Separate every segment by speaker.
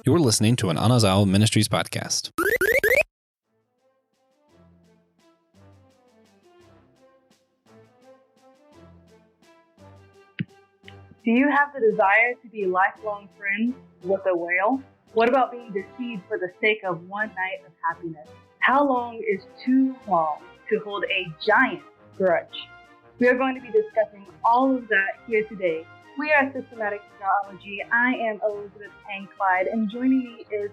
Speaker 1: You're listening to an Anazao Ministries podcast.
Speaker 2: Do you have the desire to be lifelong friends with a whale? What about being deceived for the sake of one night of happiness? How long is too long to hold a giant grudge? We are going to be discussing all of that here today. We are Systematic Theology. I am Elizabeth and Clyde, and joining me is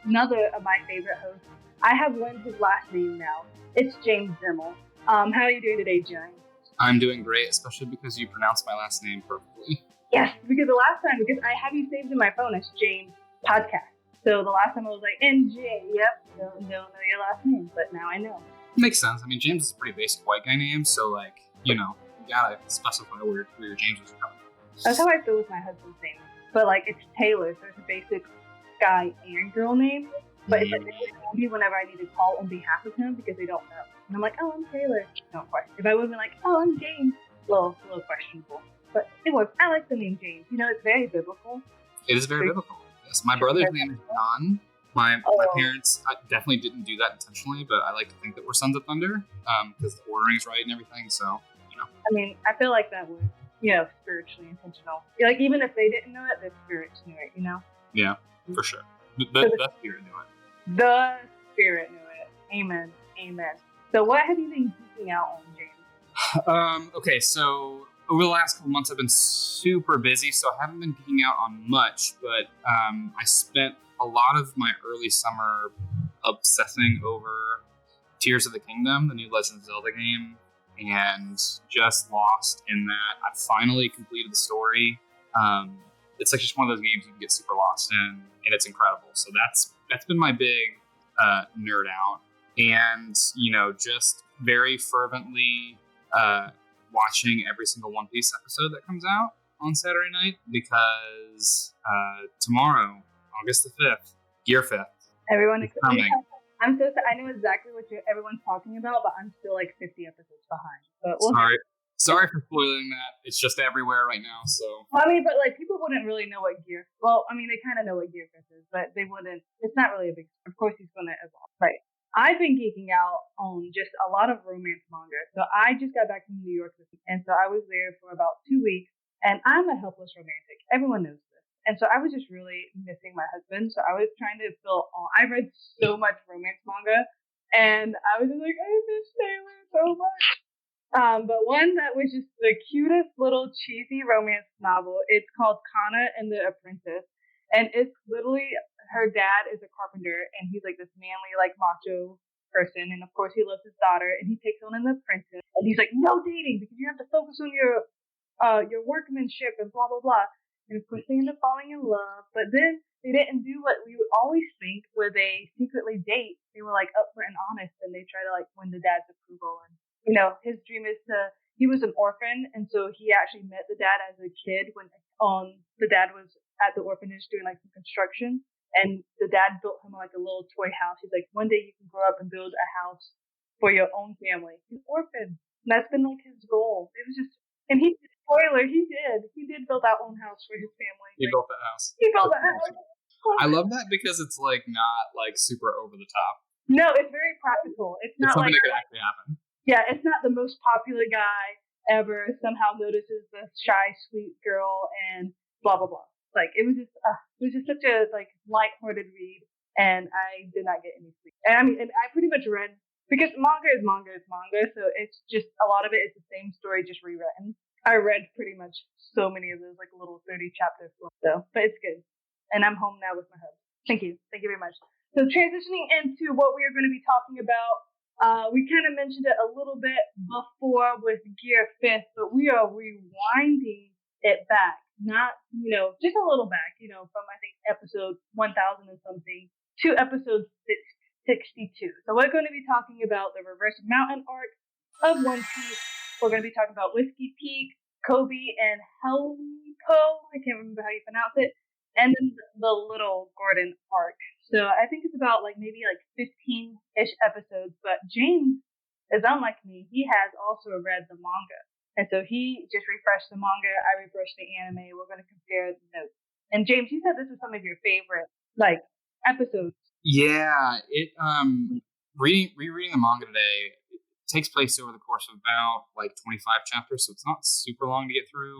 Speaker 2: another of my favorite hosts. I have learned his last name now. It's James Demmel. How are you doing today, James?
Speaker 3: I'm doing great, especially because you pronounced my last name perfectly.
Speaker 2: Yes, because I have you saved in my phone as James Podcast. So the last time I was like, NJ, yep, don't know your last name, but now I know.
Speaker 3: Makes sense. I mean, James is a pretty basic white guy name, so you gotta specify where your James was from.
Speaker 2: That's how I feel with my husband's name. But it's Taylor, so it's a basic guy and girl name. But it's only whenever I need to call on behalf of him because they don't know. And I'm like, oh, I'm Taylor. No question. If I would have been like, oh, I'm James, a little questionable. But it was. I like the name James. It's very biblical.
Speaker 3: It is very biblical. Yes, my brother's name is John. My parents definitely didn't do that intentionally, but I like to think that we're sons of thunder because the ordering's right and everything. So,
Speaker 2: I mean, I feel like that was, spiritually intentional. Even if they didn't know it, the spirits knew it.
Speaker 3: Yeah, for sure. The spirit knew it.
Speaker 2: The spirit knew it. Amen. Amen. So, what have you been geeking out on, James?
Speaker 3: Okay, so over the last couple months, I've been super busy, so I haven't been geeking out on much, but I spent a lot of my early summer obsessing over Tears of the Kingdom, the new Legend of Zelda game, and just lost in that. I finally completed the story. It's just one of those games you can get super lost in, and it's incredible. So that's been my big nerd out, and just very fervently watching every single One Piece episode that comes out on Saturday night because tomorrow, August the 5th, Gear 5th.
Speaker 2: Everyone is coming. I'm so sad. I know exactly what everyone's talking about, but I'm still 50 episodes behind. But
Speaker 3: Sorry for spoiling that. It's just everywhere right now. So
Speaker 2: but people wouldn't really know what Gear. Well, I mean, they kind of know what Gear 5th is, but they wouldn't. It's not really a big. Of course, he's going to evolve, right? I've been geeking out on just a lot of romance manga. So I just got back from New York this week, and so I was there for about 2 weeks, and I'm a helpless romantic. Everyone knows this. And so I was just really missing my husband. So I was trying to fill all. I read so much romance manga, and I was just like, I miss Taylor so much. But one that was just the cutest little cheesy romance novel. It's called Kana and the Apprentice. And it's literally, her dad is a carpenter, and he's this manly, macho person. And of course, he loves his daughter, and he takes on an apprentice. And he's like, no dating, because you have to focus on your workmanship and blah, blah, blah. And of course, they end up falling in love. But then they didn't do what we would always think, where they secretly date. They were upfront and honest, and they try to win the dad's approval. And his dream is he was an orphan, and so he actually met the dad as a kid when the dad was at the orphanage doing some construction, and the dad built him a little toy house. He's like, one day you can grow up and build a house for your own family. He's an orphan, and that's been his goal. It was just, and he did build that own house for his family.
Speaker 3: He built that house. I love that because it's not super over the top.
Speaker 2: No, it's very practical. It's not
Speaker 3: something that could actually happen.
Speaker 2: Yeah, it's not the most popular guy ever somehow notices the shy, sweet girl and blah, blah, blah. It was just such a lighthearted read, and I did not get any sleep. And I pretty much read, because manga is manga, so it's just, a lot of it is the same story, just rewritten. I read pretty much so many of those little 30 chapters, so, but it's good. And I'm home now with my husband. Thank you very much. So transitioning into what we are going to be talking about, we kind of mentioned it a little bit before with Gear 5th, but we are rewinding it back. Not, just a little back, from I think episode 1000 and something to episode 62. So we're going to be talking about the Reverse Mountain arc of One Piece. We're going to be talking about Whiskey Peak, Kobe, and Helpo. I can't remember how you pronounce it. And then the Little Gordon arc. So I think it's about maybe 15-ish episodes. But James is unlike me. He has also read the manga. And so he just refreshed the manga. I refreshed the anime. We're going to compare the notes. And James, you said this is some of your favorite like episodes.
Speaker 3: Yeah, it rereading the manga today, it takes place over the course of about like 25 chapters, so it's not super long to get through.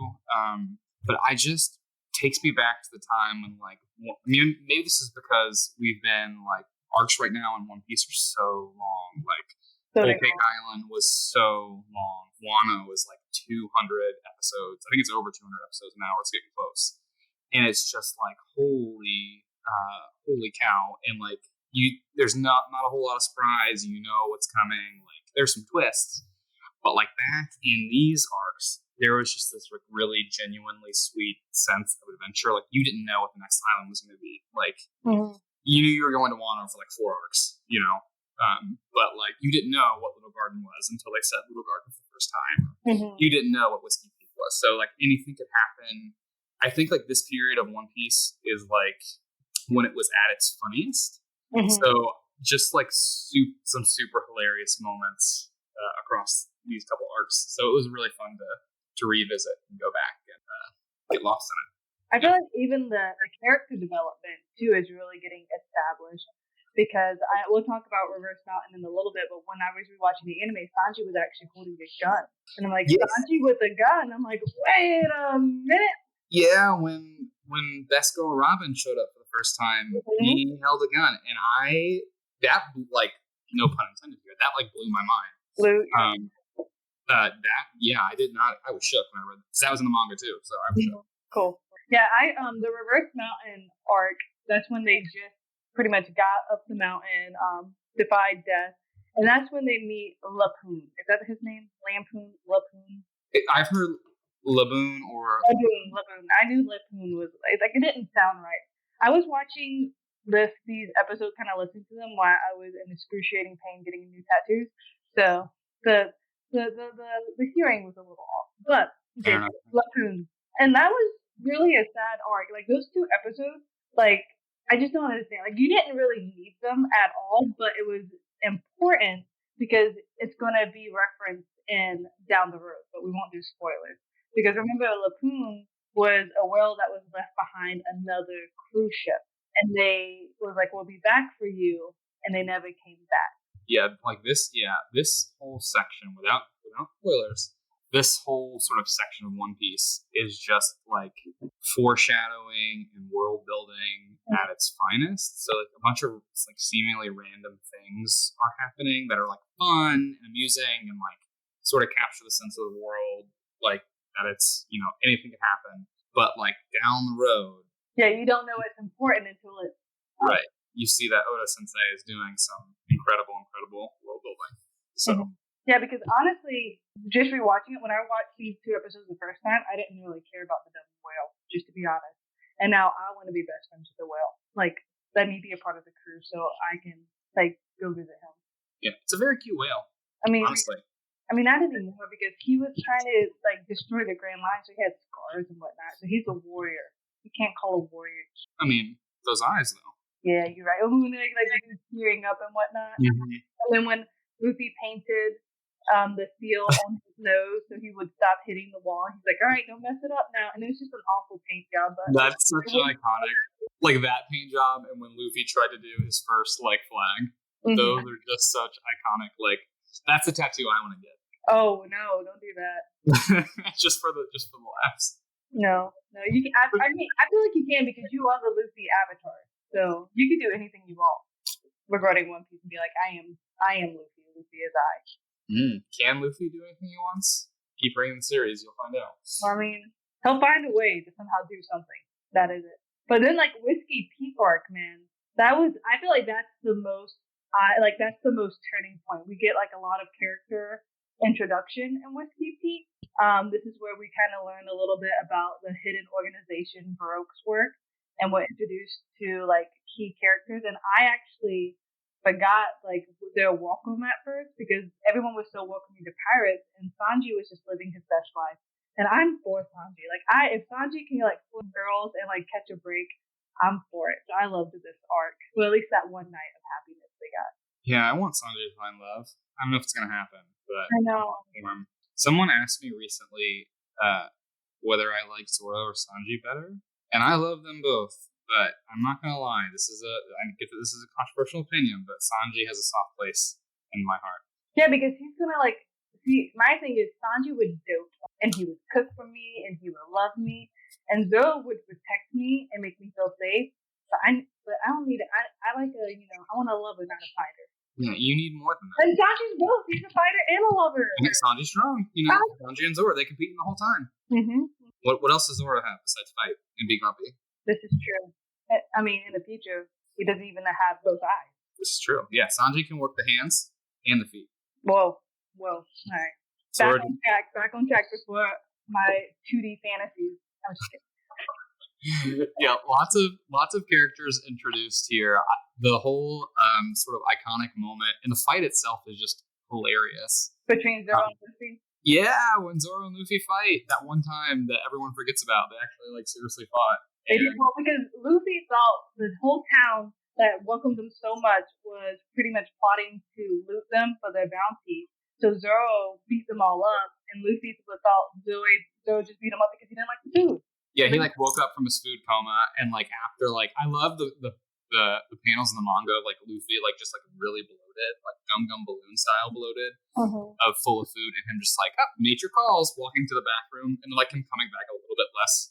Speaker 3: But I just takes me back to the time when like maybe this is because we've been like arcs right now in One Piece are so long. Like Whole Cake Island was so long. Wano was like 200 episodes. I think it's over 200 episodes now. It's getting close, and it's just like holy cow! And like there's not a whole lot of surprise. You know what's coming. Like there's some twists, but like back in these arcs, there was just this like really genuinely sweet sense of adventure. Like you didn't know what the next island was going to be. Like you knew you were going to Wano for like 4 arcs, you know. But like you didn't know what Little Garden was until they said Little Garden for the first time. You didn't know what Whiskey Peak was. So like anything could happen. I think like this period of One Piece is like when it was at its funniest. So just like some super hilarious moments across these couple arcs. So it was really fun to revisit and go back and get lost in it.
Speaker 2: I feel like even the character development too is really getting established. Because we'll talk about Reverse Mountain in a little bit, but when I was rewatching the anime, Sanji was actually holding a gun. And I'm like, Sanji with a gun? I'm like, wait a minute.
Speaker 3: Yeah, when Best Girl Robin showed up for the first time, he held a gun. And that, like, no pun intended here, that, like, blew my mind. I did not, I was shook when I read that. Because that was in the manga, too, so I was shook.
Speaker 2: Cool. Yeah, the Reverse Mountain arc, that's when they just pretty much got up the mountain, defied death, and that's when they meet Lapoon. Is that his name? Lampoon? Lapoon?
Speaker 3: I've heard Laboon or...
Speaker 2: Laboon. I knew Lapoon was... Like, it didn't sound right. I was watching these episodes, kind of listening to them while I was in excruciating pain getting new tattoos. So, the hearing was a little off. But, Lapoon. And that was really a sad arc. Like, those 2 episodes, like... I just don't understand. Like, you didn't really need them at all, but it was important because it's going to be referenced in down the road, but we won't do spoilers. Because remember, Lapoon was a whale that was left behind another cruise ship. And they was like, we'll be back for you. And they never came back.
Speaker 3: Yeah, like this whole section, without spoilers, this whole sort of section of One Piece is just like foreshadowing and world building at its finest. So like a bunch of like seemingly random things are happening that are like fun and amusing and like sort of capture the sense of the world, like that it's, you know, anything can happen. But like down the road,
Speaker 2: yeah, you don't know it's important until it's
Speaker 3: right. You see that Oda Sensei is doing some incredible world building. So.
Speaker 2: Yeah, because honestly, just rewatching it, when I watched these 2 episodes the first time, I didn't really care about the dumb whale, just to be honest. And now I want to be best friends with the whale. Like, let me be a part of the crew so I can, like, go visit him.
Speaker 3: Yeah, it's a very cute whale.
Speaker 2: I mean,
Speaker 3: honestly.
Speaker 2: Not anymore because he was trying to, like, destroy the Grand Line, so he had scars and whatnot. So he's a warrior. You can't call a warrior.
Speaker 3: I mean, those eyes, though.
Speaker 2: Yeah, you're right. When like he was tearing up and whatnot. And then when Luffy painted the seal on his nose so he would stop hitting the wall. He's like, all right, don't mess it up now. And it was just an awful paint job. But
Speaker 3: that's such an iconic, like that paint job. And when Luffy tried to do his first like flag, those are just such iconic. Like that's a tattoo I want to get.
Speaker 2: Oh no, don't do that.
Speaker 3: just for the laughs.
Speaker 2: No, you can. I mean, I feel like you can because you are the Luffy avatar, so you can do anything you want regarding One Piece and be like, I am Luffy. Luffy is I.
Speaker 3: Can Luffy do anything he wants? Keep reading the series, you'll find out.
Speaker 2: I mean, he'll find a way to somehow do something. That is it. But then, like, Whiskey Peak arc, man, I feel like that's the most turning point. We get, like, a lot of character introduction in Whiskey Peak. This is where we kind of learn a little bit about the hidden organization Baroque's work, and we're introduced to, like, key characters. And I actually forgot like their welcome at first because everyone was so welcoming to pirates, and Sanji was just living his best life. And I'm for Sanji. Like if Sanji can like fool girls and like catch a break, I'm for it. So I loved this arc. Well, at least that one night of happiness they got.
Speaker 3: Yeah, I want Sanji to find love. I don't know if it's gonna happen, but
Speaker 2: I know.
Speaker 3: Someone asked me recently whether I like Zoro or Sanji better, and I love them both. but I'm not gonna lie. I get that this is a controversial opinion, but Sanji has a soft place in my heart.
Speaker 2: Yeah, because he's gonna see. My thing is Sanji would dote, and he would cook for me, and he would love me, and Zoro would protect me and make me feel safe. But I don't need it. I like I want a lover, not a fighter.
Speaker 3: Yeah, you need more than that.
Speaker 2: And Sanji's both. He's a fighter and a lover.
Speaker 3: And Sanji's strong. Sanji and Zoro, they compete the whole time.
Speaker 2: Mm-hmm.
Speaker 3: What else does Zoro have besides fight and be grumpy?
Speaker 2: This is true. I mean, in the future, he doesn't even have both eyes.
Speaker 3: This is true. Yeah, Sanji can work the hands and the feet.
Speaker 2: Whoa. All right. Back on track before my 2D fantasies. I'm just kidding.
Speaker 3: Yeah, lots of characters introduced here. The whole sort of iconic moment, and the fight itself is just hilarious.
Speaker 2: Between Zoro and Luffy?
Speaker 3: Yeah, when Zoro and Luffy fight, that one time that everyone forgets about, they actually seriously fought.
Speaker 2: Well, because Luffy thought the whole town that welcomed them so much was pretty much plotting to loot them for their bounty. So Zoro beat them all up, and Luffy thought Zoro just beat him up because he didn't like the food.
Speaker 3: Yeah, he woke up from his food coma, and after I love the panels in the manga of Luffy just really bloated, Gum Gum Balloon style bloated, of full of food, and him just nature calls, walking to the bathroom, and him coming back a little bit less.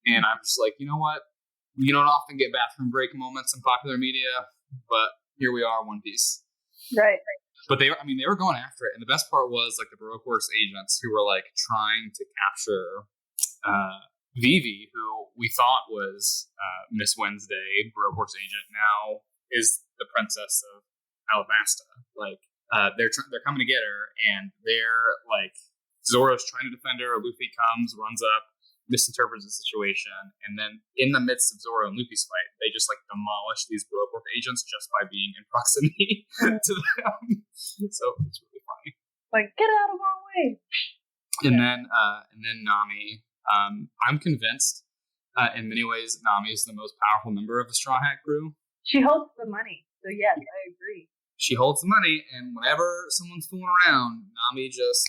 Speaker 3: And I'm just you know what? You don't often get bathroom break moments in popular media, but here we are, One Piece.
Speaker 2: Right.
Speaker 3: But they were going after it, and the best part was the Baroque Works agents who were trying to capture Vivi, who we thought was Miss Wednesday, Baroque Works agent, now is the princess of Alabasta. They're coming to get her, and they're Zoro's trying to defend her. Luffy comes, runs up, misinterprets the situation, and then in the midst of Zoro and Luffy's fight, they just demolish these Baroque Work agents just by being in proximity to them. So it's really funny.
Speaker 2: Get out of our way.
Speaker 3: And then Nami. I'm convinced, in many ways, Nami is the most powerful member of the Straw Hat crew.
Speaker 2: She holds the money, so yes, I agree.
Speaker 3: She holds the money, and whenever someone's fooling around, Nami just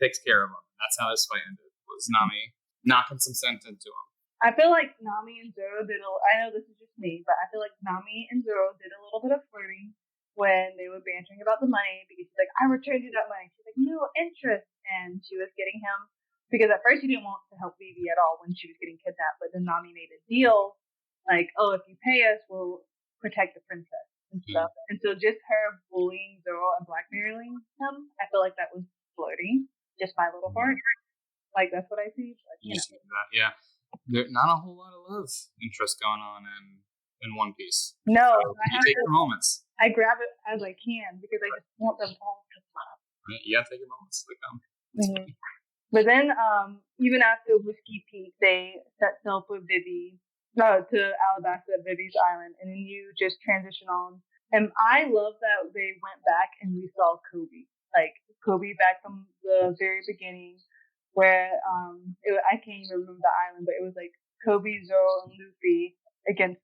Speaker 3: takes care of them. That's how this fight ended. Was Nami knocking some sense into him.
Speaker 2: I feel like Nami and Zoro I know this is just me, but I feel like Nami and Zoro did a little bit of flirting when they were bantering about the money, because she's I returned you that money. She's no interest, and she was getting him, because at first she didn't want to help Vivi at all when she was getting kidnapped, but then Nami made a deal, if you pay us, we'll protect the princess and stuff. And so just her bullying Zoro and blackmailing him, I feel like that was flirting, just my little part. That's what I see.
Speaker 3: Yeah. There's not a whole lot of love interest going on in One Piece.
Speaker 2: No.
Speaker 3: So you take your moments.
Speaker 2: I grab it as I can because I just want them all to love.
Speaker 3: You gotta take your moments. They come.
Speaker 2: Mm-hmm. But then, even after Whiskey Peak, they set sail for to Alabasta at Vivi's Island, and then you just transition on. And I love that they went back and we saw Kobe. Kobe back from the very beginning, where I can't even remember the island, but it was Kobe, Zoro, and Luffy against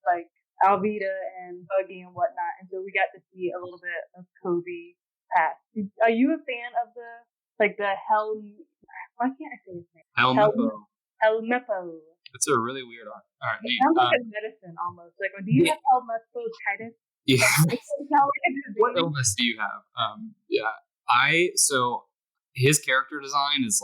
Speaker 2: Alvida and Buggy and whatnot. And so we got to see a little bit of Kobe past. Are you a fan of the Hell? Why can't I say his name? Helmeppo.
Speaker 3: It's a really weird art. All right,
Speaker 2: it sounds like a medicine almost. Do you have Helmeppo-titis?
Speaker 3: Yeah. What illness do you have? Yeah. So his character design is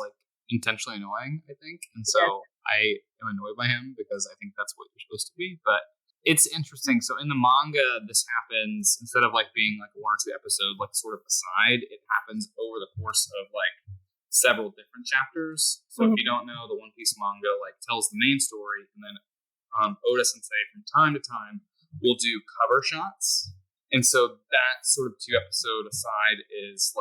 Speaker 3: intentionally annoying, I think, and so I am annoyed by him because I think that's what you're supposed to be. But it's interesting. So in the manga, this happens instead of being one or two episode sort of aside. It happens over the course of several different chapters. So if you don't know, the One Piece manga tells the main story, and then Oda Sensei from time to time will do cover shots, and so that sort of 2 episode aside is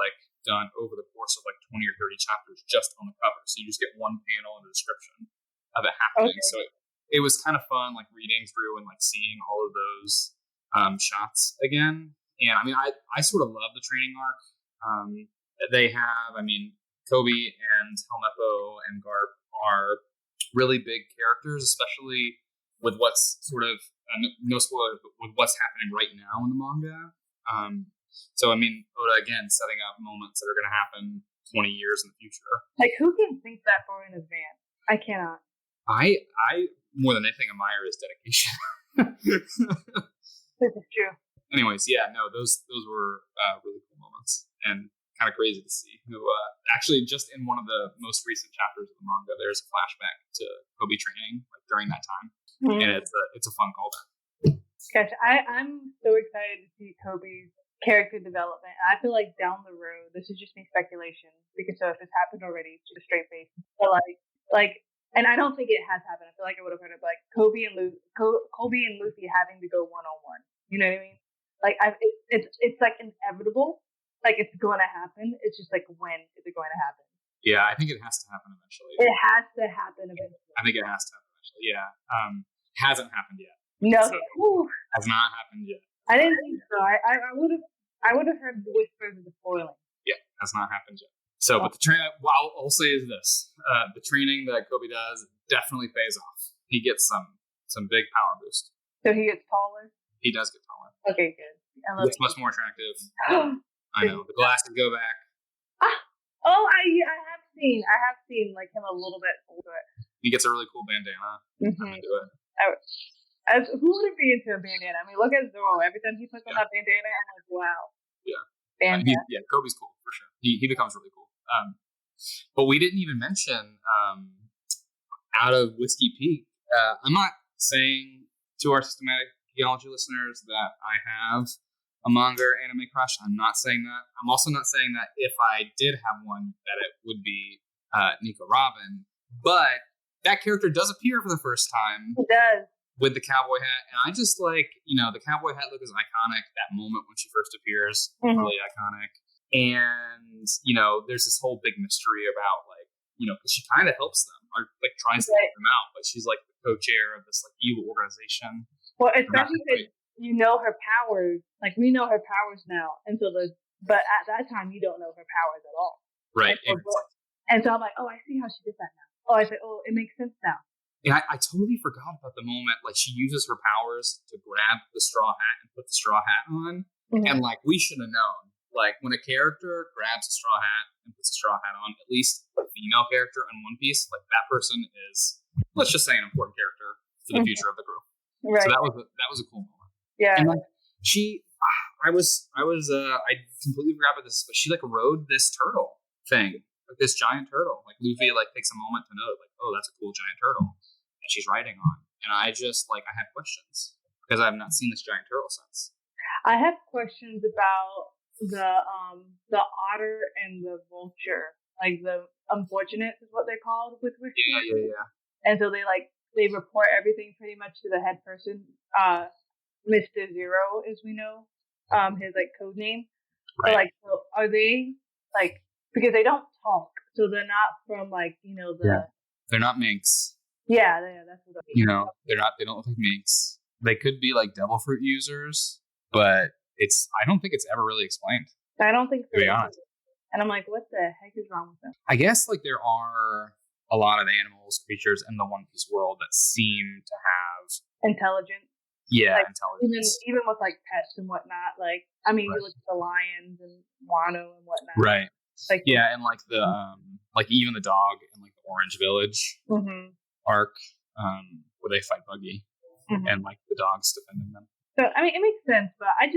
Speaker 3: done over the course of 20 or 30 chapters just on the cover. So you just get one panel and a description of it happening. Okay. So it was kind of fun reading through and seeing all of those shots again. And I sort of love the training arc they have. Kobe and Helmeppo and Garp are really big characters, especially with what's sort of no spoilers, but with what's happening right now in the manga. So Oda again setting up moments that are going to happen 20 years in the future.
Speaker 2: Who can think that far in advance? I cannot.
Speaker 3: I more than anything admire his dedication.
Speaker 2: This is true.
Speaker 3: Anyways, yeah, no, those were really cool moments and kind of crazy to see. Who actually just in one of the most recent chapters of the manga, there's a flashback to Kobe training like during that time, and it's a fun callback.
Speaker 2: Gosh, I'm so excited to see Kobe's character development. I feel like down the road, this is just me speculation, because so if it's happened already, it's just a straight face. But and I don't think it has happened. I feel like I would have heard of like Kobe and Luffy having to go 1-on-1. You know what I mean? Like it's like inevitable. Like it's going to happen. It's just like, when is it going to happen?
Speaker 3: Yeah, I think it has to happen eventually.
Speaker 2: It has to happen eventually.
Speaker 3: I think it has to happen eventually. Yeah, hasn't happened yet.
Speaker 2: No,
Speaker 3: So, has not happened yet.
Speaker 2: I didn't think so. I would have heard the whispers of the spoiling.
Speaker 3: Yeah, has not happened yet. So, but the what I'll say is this: the training that Kobe does definitely pays off. He gets some big power boost.
Speaker 2: So he gets taller.
Speaker 3: He does get taller.
Speaker 2: Okay, good.
Speaker 3: He gets much more attractive. I know, the glasses go back.
Speaker 2: I have seen like him a little bit older.
Speaker 3: He gets a really cool bandana. I'm into it.
Speaker 2: Who wouldn't be into a bandana? I mean, look at Zoro. Every time he puts on that bandana, I'm like, wow.
Speaker 3: Yeah.
Speaker 2: Bandana.
Speaker 3: Kobe's cool for sure. He becomes really cool. But we didn't even mention out of Whiskey Peak. I'm not saying to our systematic geology listeners that I have a manga or anime crush. I'm not saying that. I'm also not saying that if I did have one, that it would be Nico Robin. But that character does appear for the first time.
Speaker 2: He does.
Speaker 3: With the cowboy hat. And I just like, the cowboy hat look is iconic. That moment when she first appears, really iconic. And, there's this whole big mystery about like, because she kind of helps them or like tries to help them out. But she's like the co-chair of this like evil organization.
Speaker 2: Well, especially because her powers. Like we know her powers now, and so but at that time you don't know her powers at all.
Speaker 3: Right.
Speaker 2: And so I'm like, oh, I see how she did that now. Oh, I say, oh, it makes sense now.
Speaker 3: And I totally forgot about the moment, like, she uses her powers to grab the straw hat and put the straw hat on. And, like, we should have known. Like, when a character grabs a straw hat and puts a straw hat on, at least a female character in One Piece, like, that person is, let's just say, an important character for the future of the group.
Speaker 2: Right.
Speaker 3: So that was a cool moment.
Speaker 2: Yeah.
Speaker 3: And, like, I completely forgot about this, but she, like, rode this turtle thing. Like, this giant turtle. Like, Luffy, like, takes a moment to note, like, oh, that's a cool giant turtle. She's riding on, and I just I had questions because I have not seen this giant turtle since.
Speaker 2: I have questions about the otter and the vulture, like the unfortunate is what they're called with
Speaker 3: Yeah.
Speaker 2: And so they report everything pretty much to the head person, Mr. Zero, as we know, his like code name. Right. But, like, so are they like, because they don't talk, so they're not from like
Speaker 3: they're not minks.
Speaker 2: Yeah, that's what
Speaker 3: they they don't look like minks. They could be like devil fruit users, but I don't think it's ever really explained.
Speaker 2: I don't think so.
Speaker 3: To be honest.
Speaker 2: And I'm like, what the heck is wrong with them?
Speaker 3: I guess like there are a lot of animals, creatures in the One Piece world that seem to have
Speaker 2: intelligence.
Speaker 3: Yeah,
Speaker 2: like,
Speaker 3: intelligence.
Speaker 2: Even with like pets and whatnot. Like, I mean, you look at the lions and Wano and whatnot.
Speaker 3: Right.
Speaker 2: Like,
Speaker 3: yeah, and like the like even the dog in like the Orange Village arc, where they fight Buggy and like the dog's defending them.
Speaker 2: So I mean, it makes sense, but I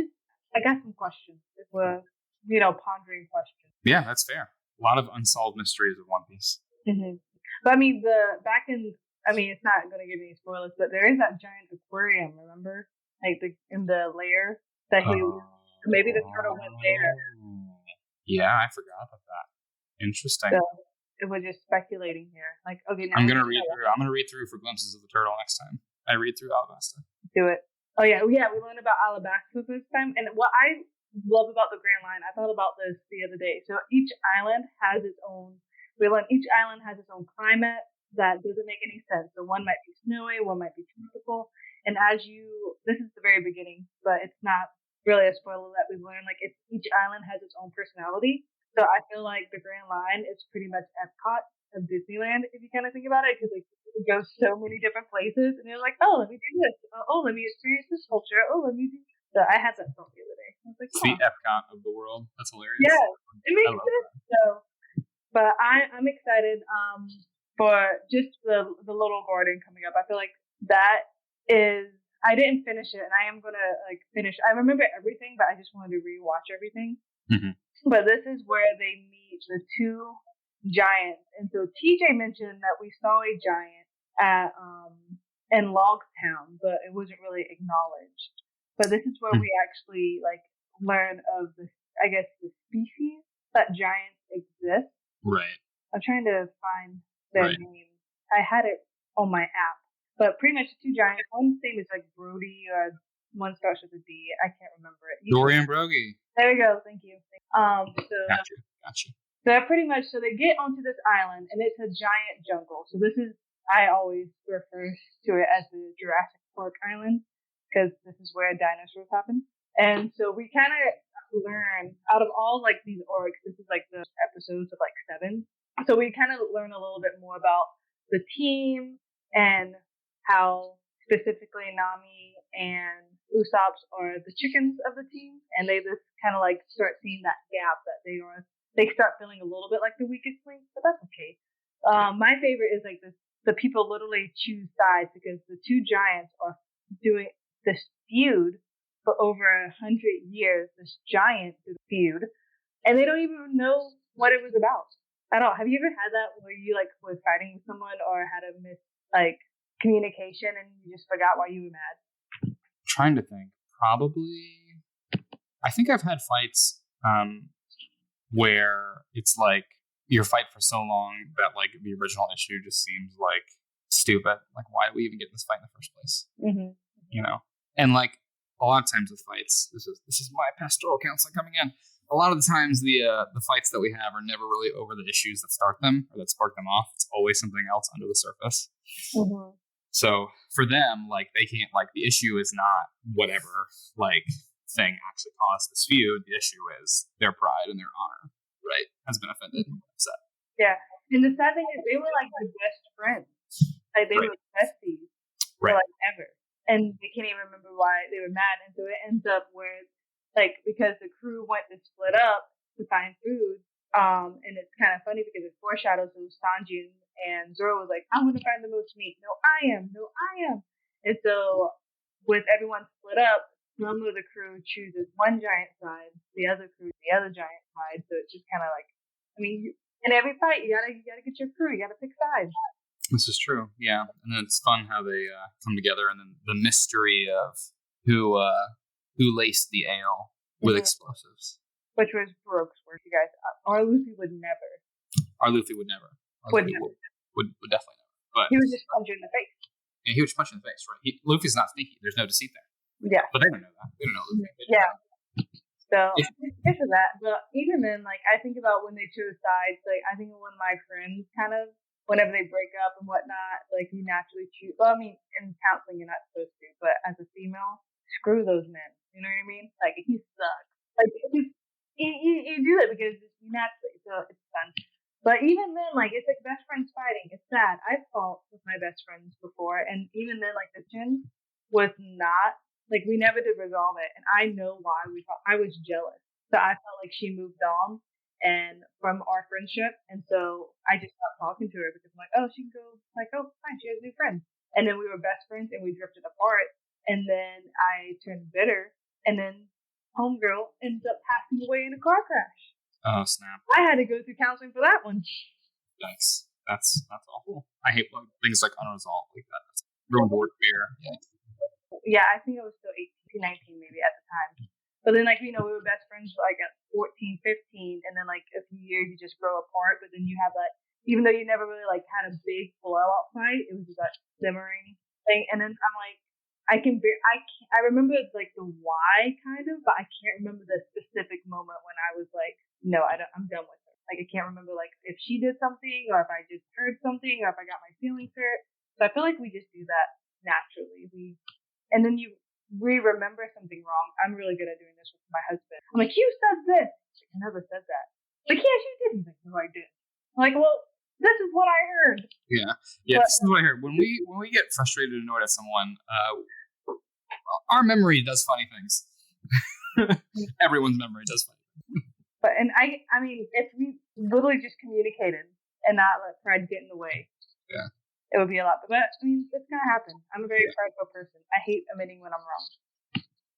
Speaker 2: got some questions. If we're pondering questions.
Speaker 3: Yeah, that's fair. A lot of unsolved mysteries of One Piece.
Speaker 2: But I mean, it's not going to give any spoilers, but there is that giant aquarium. Remember, like in the lair that maybe the turtle went there.
Speaker 3: Yeah, I forgot about that. Interesting.
Speaker 2: So we're just speculating here. Like, okay, now
Speaker 3: I'm gonna read through for glimpses of the turtle next time I read through Alabasta.
Speaker 2: Do it. Oh yeah. We learned about Alabasta this time, and what I love about the Grand Line, I thought about this the other day. So each island has its own. Each island has its own climate that doesn't make any sense. So one might be snowy, one might be tropical, and this is the very beginning, but it's not really a spoiler that we've learned. Like, each island has its own personality. So I feel like the Grand Line is pretty much Epcot of Disneyland, if you kind of think about it, because like it goes so many different places, and you're like, oh, let me do this. Oh, let me experience this culture. Oh, let me do. So I had that thought the other day. I was like,
Speaker 3: the Epcot of the world. That's hilarious.
Speaker 2: Yeah, it makes sense. So, but I'm excited for just the little garden coming up. I feel like that is I didn't finish it, and I am gonna like finish. I remember everything, but I just wanted to rewatch everything.
Speaker 3: Mhm.
Speaker 2: But this is where they meet the two giants, and so TJ mentioned that we saw a giant at in Logtown, but it wasn't really acknowledged. But this is where we actually like learn of the, I guess, the species that giants exist.
Speaker 3: Right.
Speaker 2: I'm trying to find their
Speaker 3: Right.
Speaker 2: name. I had it on my app, but pretty much the two giants. One's name is like Brody, or one starts with a D. I can't remember it.
Speaker 3: Dorian Broggie.
Speaker 2: There we go. Thank you. So
Speaker 3: Gotcha.
Speaker 2: they're pretty much, so they get onto this island, and it's a giant jungle. So this is, I always refer to it as the Jurassic Park Island, because this is where dinosaurs happen. And so we kind of learn out of all like these orcs. This is like the episodes of like 7. So we kind of learn a little bit more about the team and how specifically Nami and Usopp are the chickens of the team, and they just kind of like start seeing that gap that they start feeling a little bit like the weakest link, but that's okay. My favorite is like this, the people literally choose sides because the two giants are doing this feud for over 100 years, this giant feud, and they don't even know what it was about at all. Have you ever had that where you like was fighting with someone or had a like communication and you just forgot why you were mad?
Speaker 3: Trying to think. Probably. I think I've had fights where it's like you fight for so long that like the original issue just seems like stupid. Like, why did we even get in this fight in the first place?
Speaker 2: Mm-hmm.
Speaker 3: You know, and like a lot of times with fights, this is my pastoral counseling coming in. A lot of the times, the fights that we have are never really over the issues that start them or that spark them off. It's always something else under the surface.
Speaker 2: Mm-hmm.
Speaker 3: So for them, like they can't, like the issue is not whatever like thing actually caused this feud. The issue is their pride and their honor, right, has been offended and upset.
Speaker 2: Yeah, and the sad thing is they were like the best friends. Like they were besties for like ever, and they can't even remember why they were mad. And so it ends up where. Like, because the crew went to split up to find food, and it's kind of funny because it foreshadows who Sanji and Zoro was like, I'm going to find the most meat. No, I am. And so, with everyone split up, some of the crew chooses one giant side, the other crew the other giant side. So it's just kind of like, I mean, in every fight, you gotta get your crew. You gotta pick sides.
Speaker 3: This is true, yeah. And then it's fun how they come together, and then the mystery of who laced the ale with explosives.
Speaker 2: Which was Brooke's work, you guys. Our Luffy would never.
Speaker 3: Would definitely never. But
Speaker 2: he was just punched in the face.
Speaker 3: Yeah, he was punched in the face, right? Luffy's not sneaky. There's no deceit there.
Speaker 2: Yeah.
Speaker 3: But they don't know that. They don't know Luffy.
Speaker 2: Yeah. So, it's that. But even then, like, I think about when they chose sides, like, I think of one of my friends kind of, whenever they break up and whatnot, like, you naturally choose, well, I mean, in counseling, you're not supposed to, but as a female, screw those men. You know what I mean? Like, he sucks. Like, you do that because it's naturally, so it's fun. But even then, like, it's like best friends fighting. It's sad. I've fought with my best friends before, and even then, like, the gym was not, like, we never did resolve it. And I know why we fought. I was jealous. So I felt like she moved on and from our friendship. And so I just stopped talking to her because I'm like, oh, she can go, like, oh, fine, she has new friends. And then we were best friends and we drifted apart. And then I turned bitter. And then homegirl ends up passing away in a car crash.
Speaker 3: Oh, snap.
Speaker 2: I had to go through counseling for that one.
Speaker 3: Yikes. That's awful. I hate things like unresolved like that. That's ruined work fear.
Speaker 2: Yeah, I think I was still 18, 19 maybe at the time. But then, like, you know, we were best friends for, like, at 14, 15. And then, like, a few years, you just grow apart. But then you have that, even though you never really, like, had a big blowout fight, it was just that simmering thing. And then I'm like, I remember, like, the why, kind of, but I can't remember the specific moment when I was like, no, I'm done with her. Like, I can't remember, like, if she did something, or if I just heard something, or if I got my feelings hurt. So I feel like we just do that naturally. And then we remember something wrong. I'm really good at doing this with my husband. I'm like, you said this. Like, I never said that. Like, yeah, she did. He's like, no, I didn't. I'm like, well, this is what I heard.
Speaker 3: Yeah, this is what I heard. When we get frustrated and annoyed at someone, our memory does funny things. Everyone's memory does funny things.
Speaker 2: But, and I mean, if we literally just communicated and not let pride get in the way.
Speaker 3: Yeah.
Speaker 2: it would be a lot. But I mean, it's gonna happen. I'm a very prideful person. I hate admitting when I'm wrong.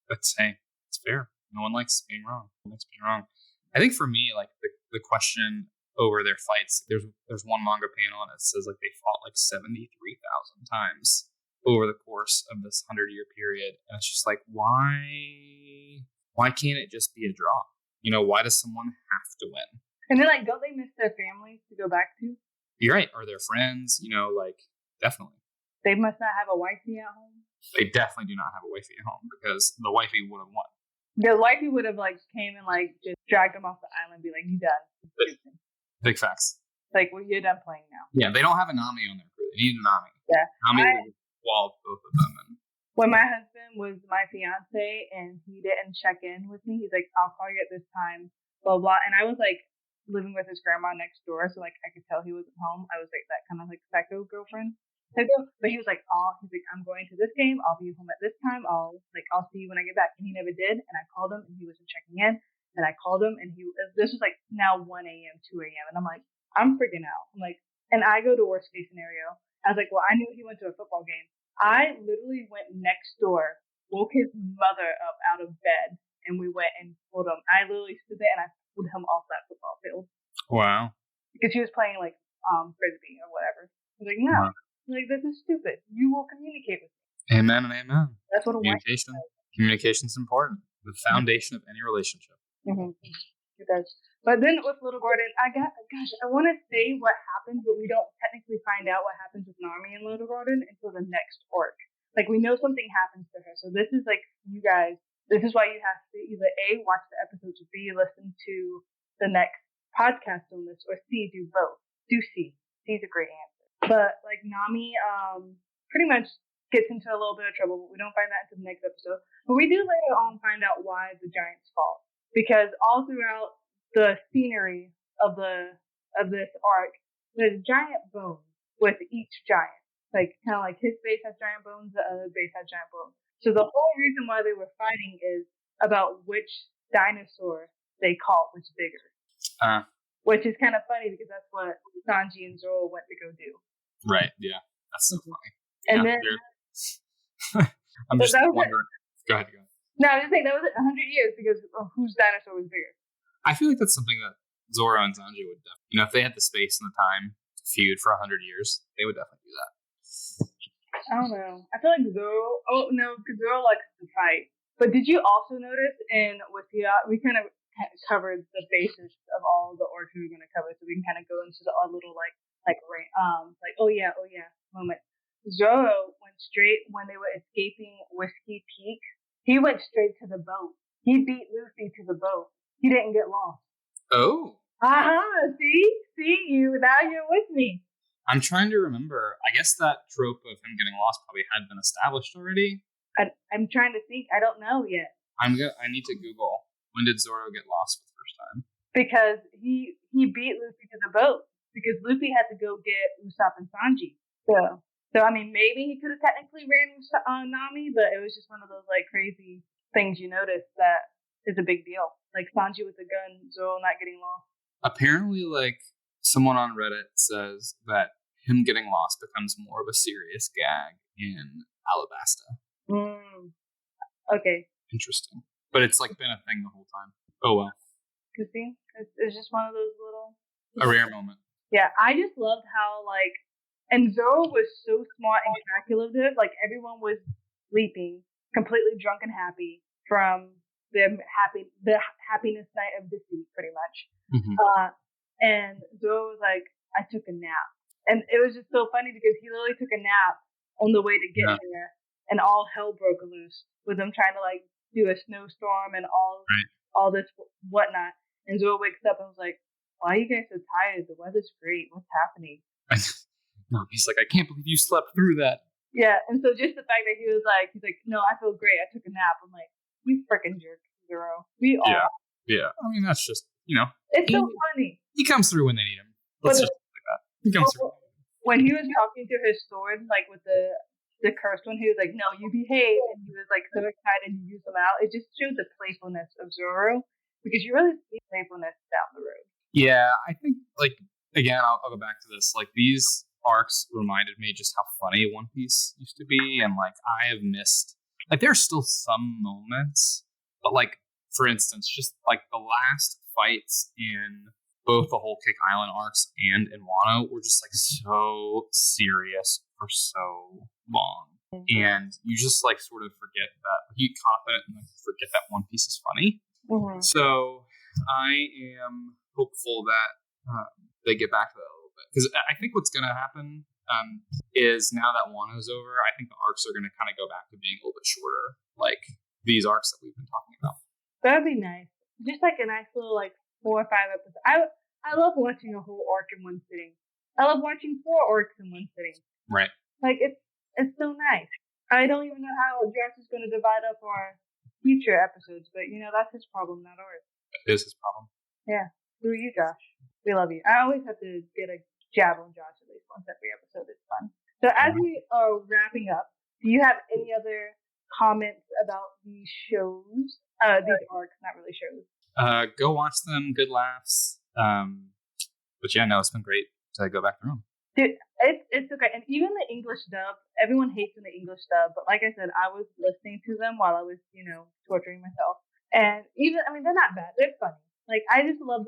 Speaker 3: That's it's fair. No one likes being wrong. No one likes being wrong. I think for me, like the question over their fights, there's one manga panel and it says like they fought like 73,000 times over the course of this 100-year period, and it's just like why can't it just be a draw? Why does someone have to win?
Speaker 2: And then like, don't they miss their families to go back to?
Speaker 3: You're right. Or their friends? Like definitely.
Speaker 2: They must not have a wifey at home.
Speaker 3: They definitely do not have a wifey at home because the wifey would have won.
Speaker 2: The wifey would have like came and like just dragged them off the island and be like, you done.
Speaker 3: Big facts.
Speaker 2: Like, well, you're done playing now.
Speaker 3: Yeah, they don't have a Nami on their crew. They need a Nami.
Speaker 2: Yeah.
Speaker 3: Nami would wall both of them. And
Speaker 2: when my husband was my fiance and he didn't check in with me, he's like, I'll call you at this time, blah, blah. And I was like living with his grandma next door. So like I could tell he wasn't home. I was like that kind of like psycho girlfriend. But he was like, I'm going to this game. I'll be home at this time. I'll see you when I get back. And he never did. And I called him and he wasn't checking in. And I called him and this was like now 1 a.m., 2 a.m. And I'm like, I'm freaking out. I'm like, and I go to worst case scenario. I was like, well, I knew he went to a football game. I literally went next door, woke his mother up out of bed, and we went and pulled him. I literally stood there and I pulled him off that football field.
Speaker 3: Wow.
Speaker 2: Because he was playing like frisbee or whatever. I was like, no. Wow. Like, this is stupid. You will communicate with me.
Speaker 3: Amen and amen.
Speaker 2: That's what
Speaker 3: Communication is important. The foundation of any relationship.
Speaker 2: Mm-hmm. It does. But then with Little Garden, I want to say what happens, but we don't technically find out what happens with Nami and Little Garden until the next arc. Like, we know something happens to her. So this is like, you guys, this is why you have to either A, watch the episodes, or B, listen to the next podcast on this, or C, do both. Do C. C's a great answer. But like Nami pretty much gets into a little bit of trouble, but we don't find that until the next episode. But we do later on find out why the giants fall. Because all throughout the scenery of this arc, there's giant bones with each giant. Like kind of like his base has giant bones, the other base has giant bones. So the whole reason why they were fighting is about which dinosaur they caught was bigger. Which is kind of funny because that's what Sanji and Zoro went to go do.
Speaker 3: Right, yeah. That's so funny.
Speaker 2: And then
Speaker 3: I'm just wondering. Go ahead.
Speaker 2: No, I was just saying that was 100 years because whose dinosaur was bigger.
Speaker 3: I feel like that's something that Zoro and Sanji would definitely, if they had the space and the time to feud for 100 years, they would definitely do that.
Speaker 2: I don't know. I feel like because Zoro likes to fight. But did you also notice in Withia, we kind of covered the basis of all the arcs we were going to cover, so we can kind of go into our little moment. Zoro went straight when they were escaping Whiskey Peak. He went straight to the boat. He beat Luffy to the boat. He didn't get lost.
Speaker 3: Oh.
Speaker 2: See you. Now you're with me.
Speaker 3: I'm trying to remember. I guess that trope of him getting lost probably had been established already.
Speaker 2: I'm trying to think. I don't know yet.
Speaker 3: I need to Google. When did Zoro get lost for the first time?
Speaker 2: Because he beat Luffy to the boat. Because Luffy had to go get Usopp and Sanji. So I mean, maybe he could have technically ran Nami, but it was just one of those like crazy things you notice that is a big deal. Like Sanji with the gun, Zoro not getting lost.
Speaker 3: Apparently, like someone on Reddit says that him getting lost becomes more of a serious gag in Alabasta.
Speaker 2: Okay.
Speaker 3: Interesting. But it's like been a thing the whole time. Oh well.
Speaker 2: You see, it's just one of those little.
Speaker 3: A rare moment.
Speaker 2: Yeah, I just loved how and Zoro was so smart and calculative. Like everyone was sleeping, completely drunk and happy from the happiness night of defeat, pretty much.
Speaker 3: Mm-hmm.
Speaker 2: And Zoro was like, I took a nap, and it was just so funny because he literally took a nap on the way to get there, and all hell broke loose with them trying to like do a snowstorm and all this whatnot. And Zoro wakes up and was like, why are you guys so tired? The weather's great. What's happening?
Speaker 3: No, he's like, I can't believe you slept through that.
Speaker 2: Yeah, and so just the fact that he's like, no, I feel great. I took a nap. I'm like, you freaking jerk, Zoro. We all.
Speaker 3: Yeah. I mean, that's just,
Speaker 2: It's so funny.
Speaker 3: He comes through when they need him. Let's just like that. He comes through.
Speaker 2: When he was talking to his sword, like with the cursed one, he was like, no, you behave. And he was like so excited to use them out. It just showed the playfulness of Zoro because you really see playfulness down the road.
Speaker 3: Yeah, I think, like, again, I'll go back to this. Like, these arcs reminded me just how funny One Piece used to be, and like I have missed like there's still some moments, but like for instance, just like the last fights in both the whole Kick Island arcs and in Wano were just like so serious for so long. And you just like sort of forget that you get confident and like forget that One Piece is funny.
Speaker 2: Mm-hmm.
Speaker 3: So I am hopeful that they get back to that a little bit, because I think what's going to happen is now that Wano's over, I think the arcs are going to kind of go back to being a little bit shorter, like these arcs that we've been talking about.
Speaker 2: That'd be nice. Just like a nice little like 4 or 5 episodes. I love watching a whole arc in one sitting. I love watching 4 arcs in one sitting.
Speaker 3: Right.
Speaker 2: Like it's so nice. I don't even know how Josh is going to divide up our future episodes, but that's his problem, not ours.
Speaker 3: It is his problem.
Speaker 2: Yeah. Who are you, Josh? We love you. I always have to get a jab on Josh at least once every episode. It's fun. So as we are wrapping up, do you have any other comments about these shows? These arcs, not really shows.
Speaker 3: Go watch them. Good laughs. But yeah, no, it's been great to go back through them.
Speaker 2: Dude, it's okay. And even the English dub, everyone hates in the English dub, but like I said, I was listening to them while I was, torturing myself. And even, they're not bad. They're funny. Like, I just love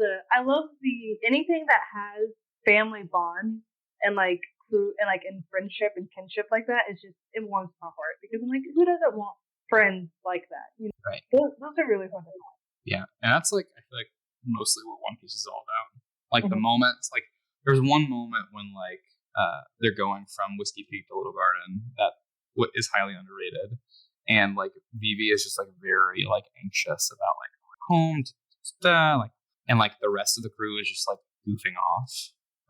Speaker 2: anything that has family bonds and like in friendship and kinship like that, is just, it warms my heart, because I'm like, who doesn't want friends like that?
Speaker 3: Right.
Speaker 2: Those are really fun to watch.
Speaker 3: Yeah. And that's like, I feel like mostly what One Piece is all about. Like the moments, like there's one moment when like they're going from Whiskey Peak to Little Garden that is highly underrated, and like Vivi is just like very like anxious about like going home, and like the rest of the crew is just like goofing off,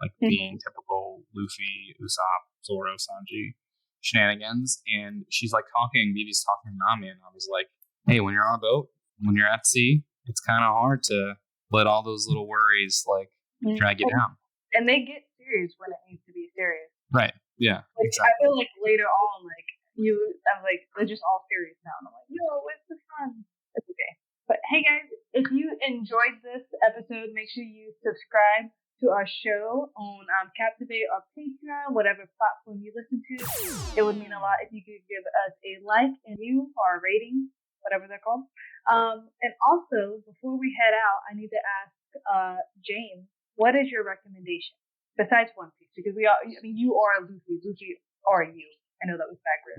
Speaker 3: like being typical Luffy, Usopp, Zoro, Sanji shenanigans, and she's like Vivi's talking to Nami, and Nami's like, hey, when you're on a boat, when you're at sea, it's kind of hard to let all those little worries like drag you down.
Speaker 2: And they get serious when it needs to be serious.
Speaker 3: Right. Yeah.
Speaker 2: Like,
Speaker 3: exactly.
Speaker 2: I feel like later on, like I'm like, they're just all serious now. And I'm like, no, it's the fun. It's okay. But hey guys, if you enjoyed this episode, make sure you subscribe to our show on Captivate or Patreon, whatever platform you listen to. It would mean a lot if you could give us a like and review or a rating, whatever they're called. And also, before we head out, I need to ask James, what is your recommendation besides One Piece? Because you are Luffy. Luffy are you? I know that was backwards.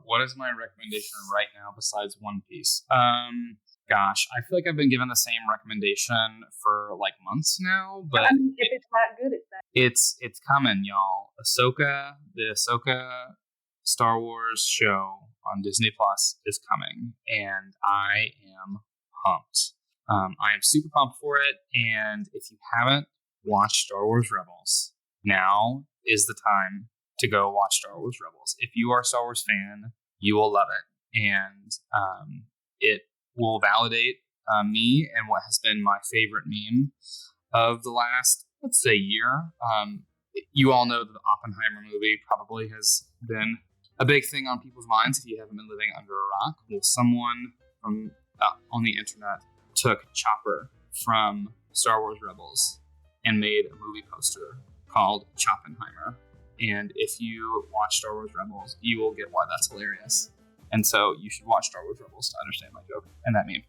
Speaker 3: What is my recommendation right now besides One Piece? Gosh, I feel like I've been given the same recommendation for like months now. But
Speaker 2: if it's that good, it's that good.
Speaker 3: It's coming, y'all. The Ahsoka Star Wars show on Disney Plus is coming, and I am pumped. I am super pumped for it, and if you haven't watched Star Wars Rebels, now is the time to go watch Star Wars Rebels. If you are a Star Wars fan, you will love it, and it will validate me and what has been my favorite meme of the last, let's say, year. You all know that the Oppenheimer movie probably has been a big thing on people's minds if you haven't been living under a rock. Well, someone from on the internet took Chopper from Star Wars Rebels and made a movie poster called Choppenheimer. And if you watch Star Wars Rebels, you will get why that's hilarious. And so you should watch Star Wars Rebels to understand my joke and that meme.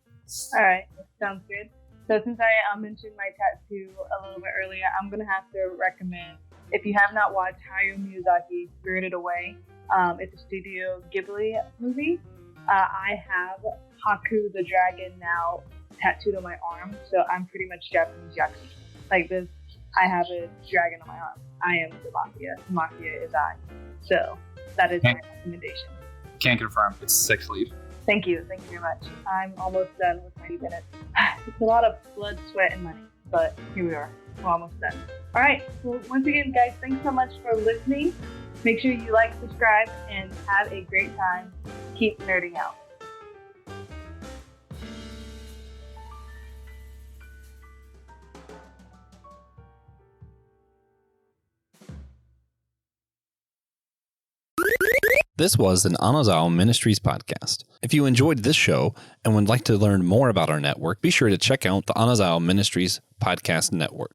Speaker 2: All right, sounds good. So since I mentioned my tattoo a little bit earlier, I'm going to have to recommend, if you have not watched Hayao Miyazaki's Spirited Away, it's a Studio Ghibli movie. I have Haku the dragon now tattooed on my arm, so I'm pretty much Japanese Yakuza. Like this, I have a dragon on my arm. I am the Mafia. Mafia is I. So that is my recommendation.
Speaker 3: Can't confirm. It's 6 leave.
Speaker 2: Thank you very much. I'm almost done with my minutes. It's a lot of blood, sweat, and money, but here we are. We're almost done. All right. Well, once again, guys, thanks so much for listening. Make sure you like, subscribe, and have a great time. Keep nerding out.
Speaker 1: This was an Anazao Ministries podcast. If you enjoyed this show and would like to learn more about our network, be sure to check out the Anazao Ministries podcast network.